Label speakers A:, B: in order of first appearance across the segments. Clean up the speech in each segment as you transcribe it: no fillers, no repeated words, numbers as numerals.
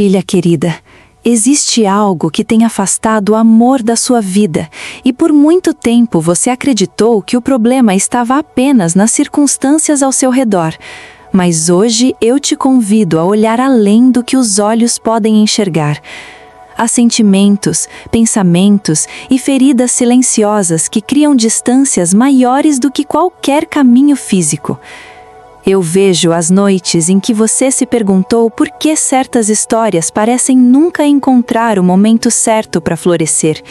A: Filha querida, existe algo que tem afastado o amor da sua vida e por muito tempo você acreditou que o problema estava apenas nas circunstâncias ao seu redor. Mas hoje eu te convido a olhar além do que os olhos podem enxergar. Há sentimentos, pensamentos e feridas silenciosas que criam distâncias maiores do que qualquer caminho físico. Eu vejo as noites em que você se perguntou por que certas histórias parecem nunca encontrar o momento certo para florescer.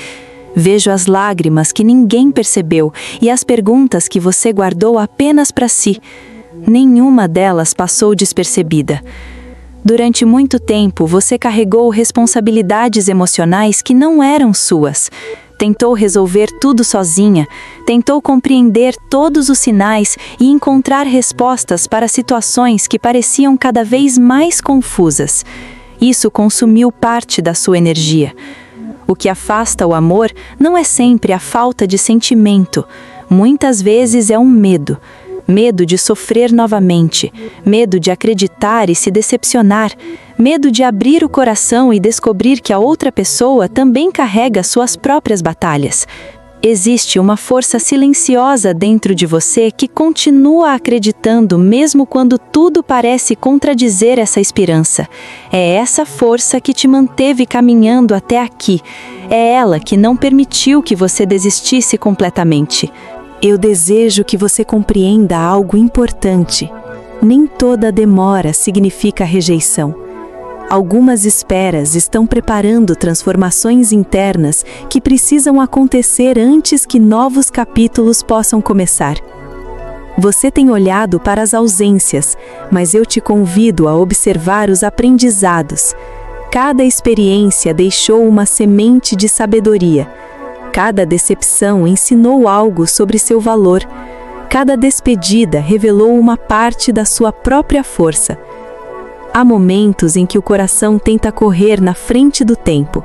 A: Vejo as lágrimas que ninguém percebeu e as perguntas que você guardou apenas para si. Nenhuma delas passou despercebida. Durante muito tempo, você carregou responsabilidades emocionais que não eram suas. Tentou resolver tudo sozinha, tentou compreender todos os sinais e encontrar respostas para situações que pareciam cada vez mais confusas. Isso consumiu parte da sua energia. O que afasta o amor não é sempre a falta de sentimento. Muitas vezes é um medo. Medo de sofrer novamente, medo de acreditar e se decepcionar, medo de abrir o coração e descobrir que a outra pessoa também carrega suas próprias batalhas. Existe uma força silenciosa dentro de você que continua acreditando mesmo quando tudo parece contradizer essa esperança. É essa força que te manteve caminhando até aqui. É ela que não permitiu que você desistisse completamente. Eu desejo que você compreenda algo importante. Nem toda demora significa rejeição. Algumas esperas estão preparando transformações internas que precisam acontecer antes que novos capítulos possam começar. Você tem olhado para as ausências, mas eu te convido a observar os aprendizados. Cada experiência deixou uma semente de sabedoria. Cada decepção ensinou algo sobre seu valor. Cada despedida revelou uma parte da sua própria força. Há momentos em que o coração tenta correr na frente do tempo.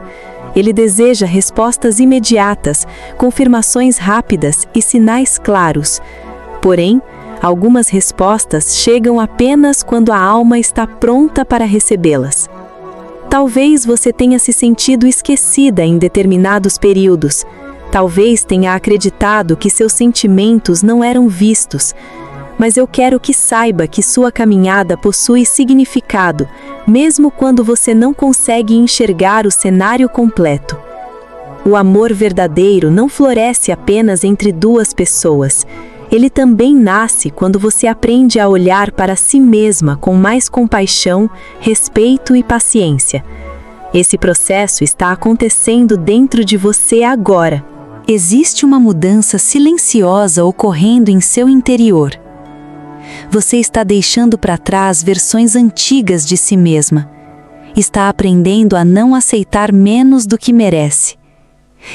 A: Ele deseja respostas imediatas, confirmações rápidas e sinais claros. Porém, algumas respostas chegam apenas quando a alma está pronta para recebê-las. Talvez você tenha se sentido esquecida em determinados períodos. Talvez tenha acreditado que seus sentimentos não eram vistos. Mas eu quero que saiba que sua caminhada possui significado, mesmo quando você não consegue enxergar o cenário completo. O amor verdadeiro não floresce apenas entre duas pessoas. Ele também nasce quando você aprende a olhar para si mesma com mais compaixão, respeito e paciência. Esse processo está acontecendo dentro de você agora. Existe uma mudança silenciosa ocorrendo em seu interior. Você está deixando para trás versões antigas de si mesma. Está aprendendo a não aceitar menos do que merece.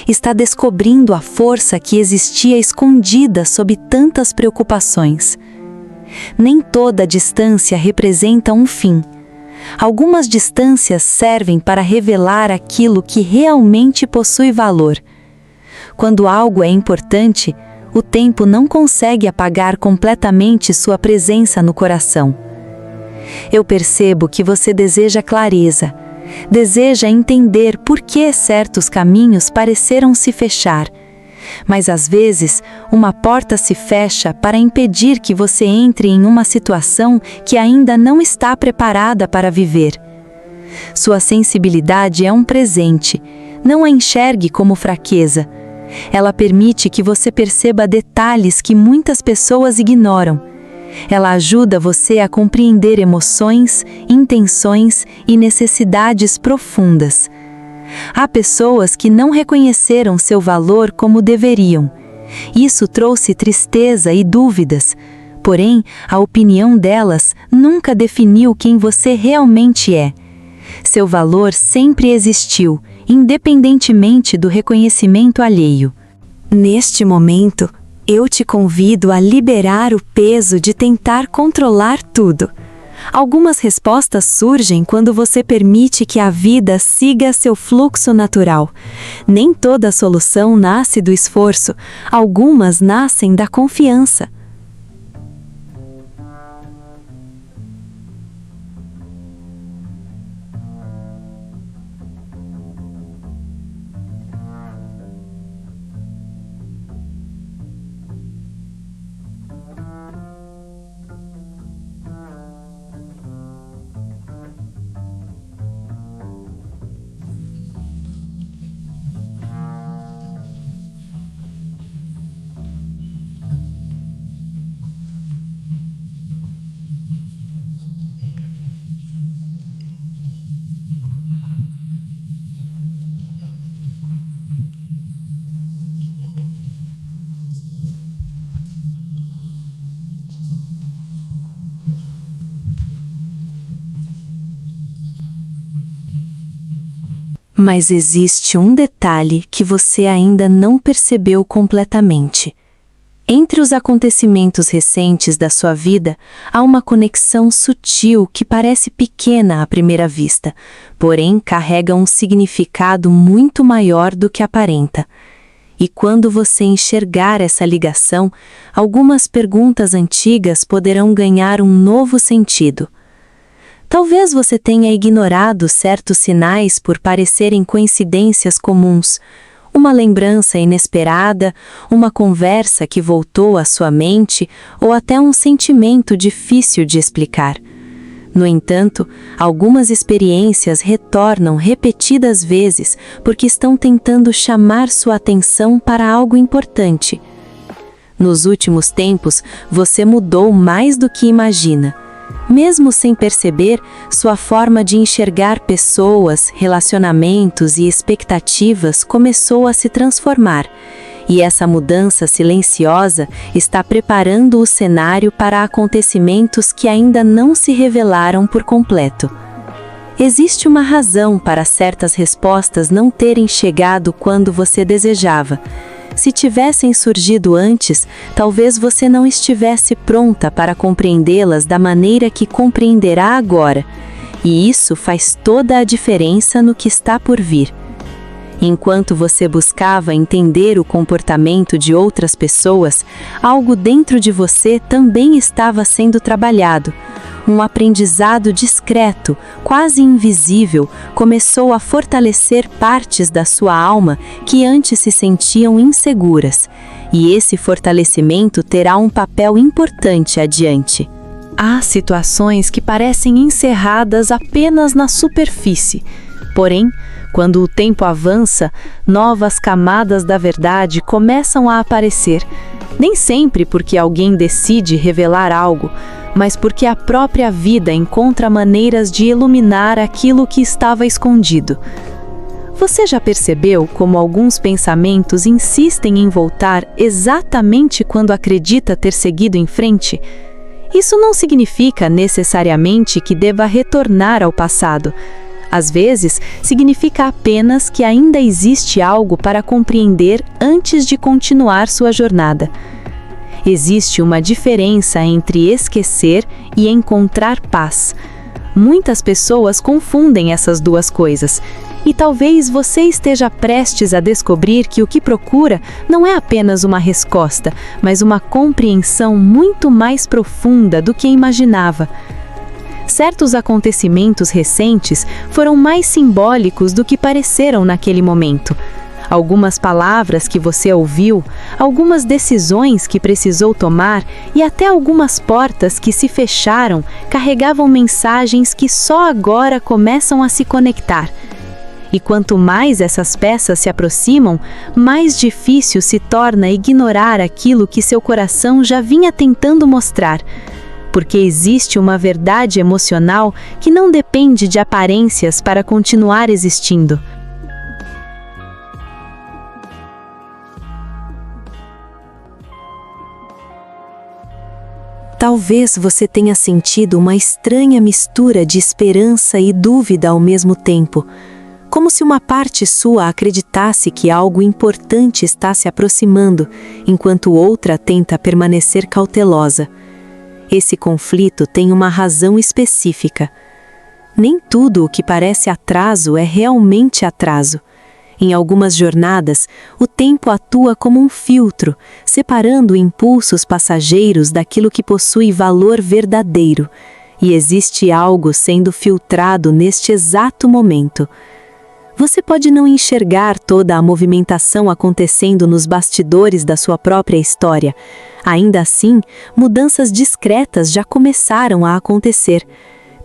A: Está descobrindo a força que existia escondida sob tantas preocupações. Nem toda distância representa um fim. Algumas distâncias servem para revelar aquilo que realmente possui valor. Quando algo é importante, o tempo não consegue apagar completamente sua presença no coração. Eu percebo que você deseja clareza. Deseja entender por que certos caminhos pareceram se fechar. Mas às vezes, uma porta se fecha para impedir que você entre em uma situação que ainda não está preparada para viver. Sua sensibilidade é um presente. Não a enxergue como fraqueza. Ela permite que você perceba detalhes que muitas pessoas ignoram. Ela ajuda você a compreender emoções, intenções e necessidades profundas. Há pessoas que não reconheceram seu valor como deveriam. Isso trouxe tristeza e dúvidas. Porém, a opinião delas nunca definiu quem você realmente é. Seu valor sempre existiu, independentemente do reconhecimento alheio. Neste momento, eu te convido a liberar o peso de tentar controlar tudo. Algumas respostas surgem quando você permite que a vida siga seu fluxo natural. Nem toda solução nasce do esforço, algumas nascem da confiança. Mas existe um detalhe que você ainda não percebeu completamente. Entre os acontecimentos recentes da sua vida, há uma conexão sutil que parece pequena à primeira vista, porém carrega um significado muito maior do que aparenta. E quando você enxergar essa ligação, algumas perguntas antigas poderão ganhar um novo sentido. Talvez você tenha ignorado certos sinais por parecerem coincidências comuns, uma lembrança inesperada, uma conversa que voltou à sua mente ou até um sentimento difícil de explicar. No entanto, algumas experiências retornam repetidas vezes porque estão tentando chamar sua atenção para algo importante. Nos últimos tempos, você mudou mais do que imagina. Mesmo sem perceber, sua forma de enxergar pessoas, relacionamentos e expectativas começou a se transformar. E essa mudança silenciosa está preparando o cenário para acontecimentos que ainda não se revelaram por completo. Existe uma razão para certas respostas não terem chegado quando você desejava. Se tivessem surgido antes, talvez você não estivesse pronta para compreendê-las da maneira que compreenderá agora. E isso faz toda a diferença no que está por vir. Enquanto você buscava entender o comportamento de outras pessoas, algo dentro de você também estava sendo trabalhado. Um aprendizado discreto, quase invisível, começou a fortalecer partes da sua alma que antes se sentiam inseguras. E esse fortalecimento terá um papel importante adiante. Há situações que parecem encerradas apenas na superfície. Porém, quando o tempo avança, novas camadas da verdade começam a aparecer. Nem sempre porque alguém decide revelar algo, mas porque a própria vida encontra maneiras de iluminar aquilo que estava escondido. Você já percebeu como alguns pensamentos insistem em voltar exatamente quando acredita ter seguido em frente? Isso não significa necessariamente que deva retornar ao passado. Às vezes, significa apenas que ainda existe algo para compreender antes de continuar sua jornada. Existe uma diferença entre esquecer e encontrar paz. Muitas pessoas confundem essas duas coisas, e talvez você esteja prestes a descobrir que o que procura não é apenas uma resposta, mas uma compreensão muito mais profunda do que imaginava. Certos acontecimentos recentes foram mais simbólicos do que pareceram naquele momento. Algumas palavras que você ouviu, algumas decisões que precisou tomar e até algumas portas que se fecharam carregavam mensagens que só agora começam a se conectar. E quanto mais essas peças se aproximam, mais difícil se torna ignorar aquilo que seu coração já vinha tentando mostrar. Porque existe uma verdade emocional que não depende de aparências para continuar existindo. Talvez você tenha sentido uma estranha mistura de esperança e dúvida ao mesmo tempo, como se uma parte sua acreditasse que algo importante está se aproximando, enquanto outra tenta permanecer cautelosa. Esse conflito tem uma razão específica. Nem tudo o que parece atraso é realmente atraso. Em algumas jornadas, o tempo atua como um filtro, separando impulsos passageiros daquilo que possui valor verdadeiro. E existe algo sendo filtrado neste exato momento. Você pode não enxergar toda a movimentação acontecendo nos bastidores da sua própria história. Ainda assim, mudanças discretas já começaram a acontecer.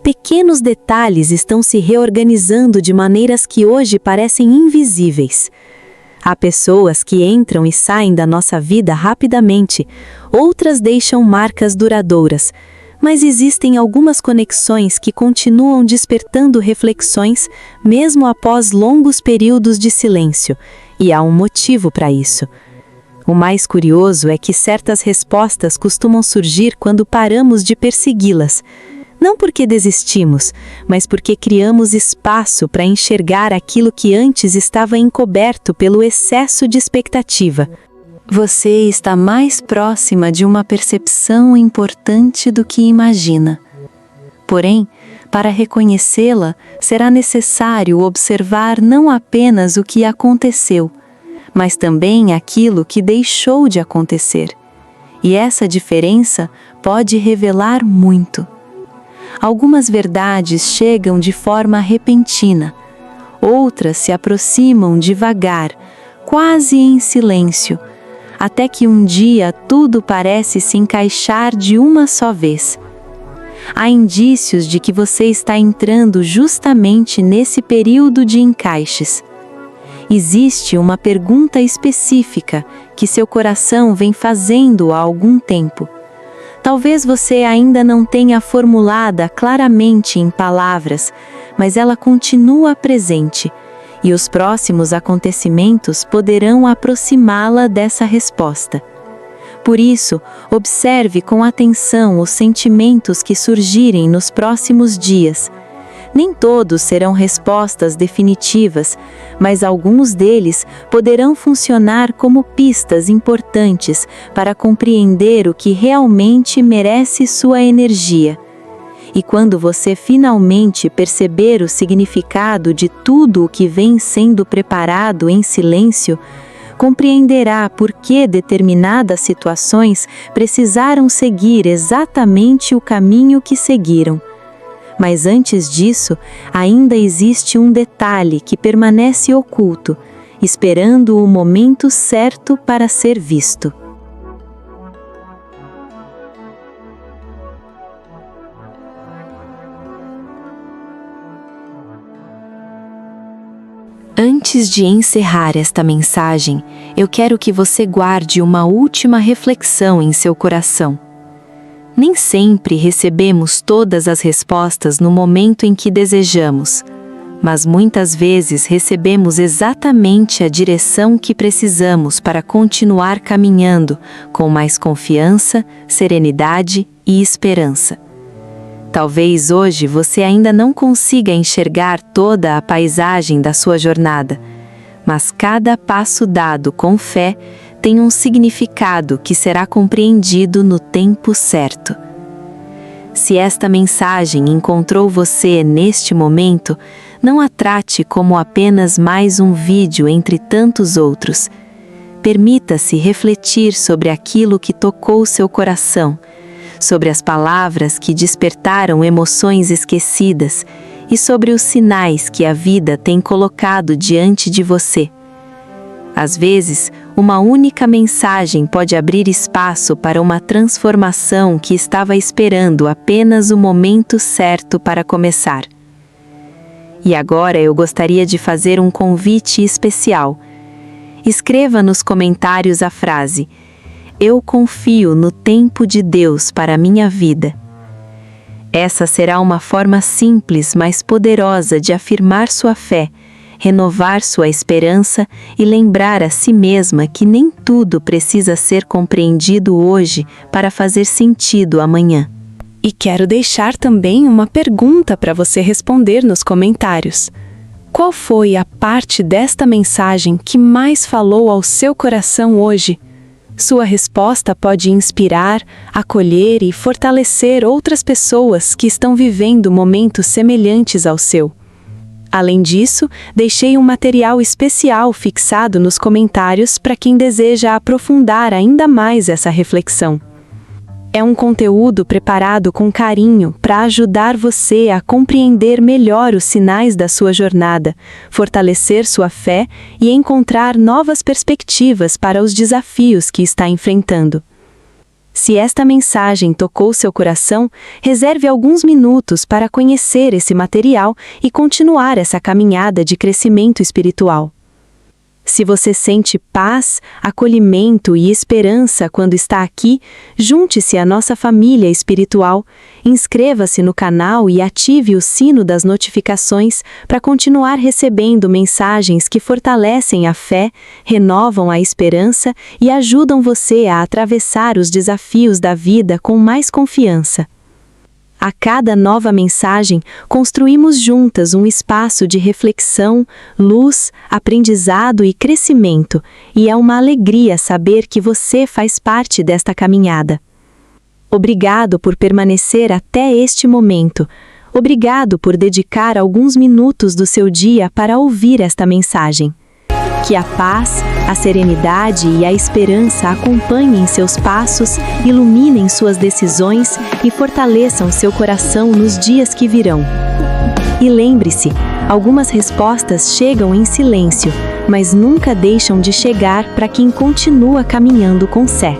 A: Pequenos detalhes estão se reorganizando de maneiras que hoje parecem invisíveis. Há pessoas que entram e saem da nossa vida rapidamente, outras deixam marcas duradouras. Mas existem algumas conexões que continuam despertando reflexões, mesmo após longos períodos de silêncio, e há um motivo para isso. O mais curioso é que certas respostas costumam surgir quando paramos de persegui-las. Não porque desistimos, mas porque criamos espaço para enxergar aquilo que antes estava encoberto pelo excesso de expectativa. Você está mais próxima de uma percepção importante do que imagina. Porém, para reconhecê-la, será necessário observar não apenas o que aconteceu, mas também aquilo que deixou de acontecer. E essa diferença pode revelar muito. Algumas verdades chegam de forma repentina, outras se aproximam devagar, quase em silêncio, até que um dia tudo parece se encaixar de uma só vez. Há indícios de que você está entrando justamente nesse período de encaixes. Existe uma pergunta específica que seu coração vem fazendo há algum tempo. Talvez você ainda não tenha formulada claramente em palavras, mas ela continua presente, e os próximos acontecimentos poderão aproximá-la dessa resposta. Por isso, observe com atenção os sentimentos que surgirem nos próximos dias. Nem todos serão respostas definitivas, mas alguns deles poderão funcionar como pistas importantes para compreender o que realmente merece sua energia. E quando você finalmente perceber o significado de tudo o que vem sendo preparado em silêncio, compreenderá por que determinadas situações precisaram seguir exatamente o caminho que seguiram. Mas antes disso, ainda existe um detalhe que permanece oculto, esperando o momento certo para ser visto. Antes de encerrar esta mensagem, eu quero que você guarde uma última reflexão em seu coração. Nem sempre recebemos todas as respostas no momento em que desejamos, mas muitas vezes recebemos exatamente a direção que precisamos para continuar caminhando com mais confiança, serenidade e esperança. Talvez hoje você ainda não consiga enxergar toda a paisagem da sua jornada, mas cada passo dado com fé tem um significado que será compreendido no tempo certo. Se esta mensagem encontrou você neste momento, não a trate como apenas mais um vídeo entre tantos outros. Permita-se refletir sobre aquilo que tocou seu coração, sobre as palavras que despertaram emoções esquecidas e sobre os sinais que a vida tem colocado diante de você. Às vezes, uma única mensagem pode abrir espaço para uma transformação que estava esperando apenas o momento certo para começar. E agora eu gostaria de fazer um convite especial. Escreva nos comentários a frase: "Eu confio no tempo de Deus para a minha vida". Essa será uma forma simples, mas poderosa de afirmar sua fé, renovar sua esperança e lembrar a si mesma que nem tudo precisa ser compreendido hoje para fazer sentido amanhã. E quero deixar também uma pergunta para você responder nos comentários. Qual foi a parte desta mensagem que mais falou ao seu coração hoje? Sua resposta pode inspirar, acolher e fortalecer outras pessoas que estão vivendo momentos semelhantes ao seu. Além disso, deixei um material especial fixado nos comentários para quem deseja aprofundar ainda mais essa reflexão. É um conteúdo preparado com carinho para ajudar você a compreender melhor os sinais da sua jornada, fortalecer sua fé e encontrar novas perspectivas para os desafios que está enfrentando. Se esta mensagem tocou seu coração, reserve alguns minutos para conhecer esse material e continuar essa caminhada de crescimento espiritual. Se você sente paz, acolhimento e esperança quando está aqui, junte-se à nossa família espiritual, inscreva-se no canal e ative o sino das notificações para continuar recebendo mensagens que fortalecem a fé, renovam a esperança e ajudam você a atravessar os desafios da vida com mais confiança. A cada nova mensagem, construímos juntas um espaço de reflexão, luz, aprendizado e crescimento, e é uma alegria saber que você faz parte desta caminhada. Obrigado por permanecer até este momento. Obrigado por dedicar alguns minutos do seu dia para ouvir esta mensagem. Que a paz, a serenidade e a esperança acompanhem seus passos, iluminem suas decisões e fortaleçam seu coração nos dias que virão. E lembre-se, algumas respostas chegam em silêncio, mas nunca deixam de chegar para quem continua caminhando com fé.